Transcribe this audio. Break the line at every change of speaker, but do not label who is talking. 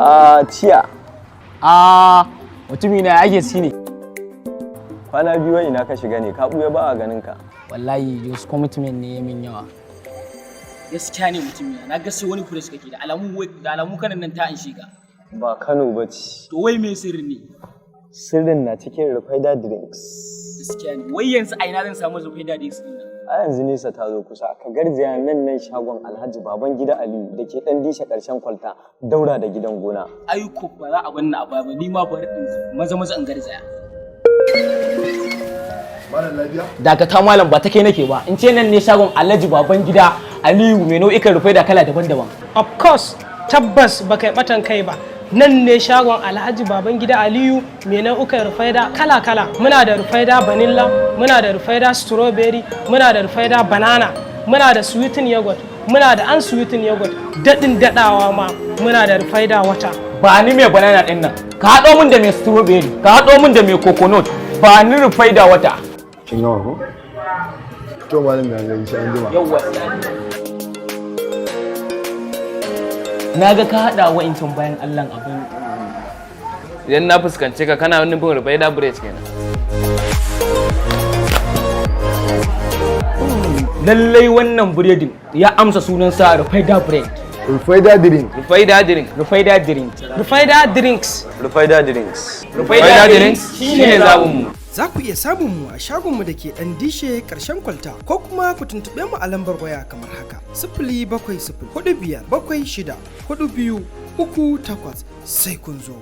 Ciya.
Mutumi na ake si ne.
Kwana biyu ina ka shiga ne, ka buya ba a ganin ka.
Wallahi wasu commitment ne min yawa.
Gaskiya ne mutumi na ga sai wani fresh kake da alamu kanan nan ta an shiga.
Ba Kano bace.
To wai me sirri ne?
Sirrin na cikin Rufaida drinks.
Gaskiya ne. Wai yanzu a ina zan samu Rufaida drinks din nan?
A yanzu nesa ta zo kusa, ka garzaya nan shagon Alhaji Babangida Aliyu da ke dan dishe karshen kwalta daura da gidan gona.
Aiko ba za a banna a baba ni ma bari in maza in garzaya.
Malam lafiya?
Dakata malam ba ta kai nake ba. In ce nan ne shagon Alhaji Babangida Aliyu mai nau'ikan Rufaida kala daban-daban.
Of course, tabbas ba kai batan kai ba. Nan ne shagon Alhaji Babangida Aliyu mai nau'ukan Rufaida kala-kala. Muna da Rufaida vanilla, muna da Rufaida strawberry, muna da Rufaida banana, muna da sweetened yogurt, muna da unsweetened yogurt, daɗin daɗawa ma muna da Rufaida wata.
Ba ni mai banana ɗin nan. Ka haɗo min da mai strawberry, ka haɗo min da mai coconut, ba ni Rufaida wata.
Kin gawa ko? To malam ya ga insha Allah.
Yawwa. Na ga ka haɗa wa'incan bayan Allahn abin.
Idan na fuskance ka kana nufin Rufaida bread kenan.
Lallai wannan biredin ya amsa sunan sa Rufaida bread.
Rufaida drink.
Rufaida drink.
Rufaida drink.
Rufaida drinks.
Rufaida drinks.
Rufaida drinks shine zabun mu.
Za ku iya samun mu a shagonmu da ke ɗan dishe ƙarshen kwalta ko kuma ku tuntuɓe mu a lambar waya kamar haka: 070 45 76 42 38 sai kun zo.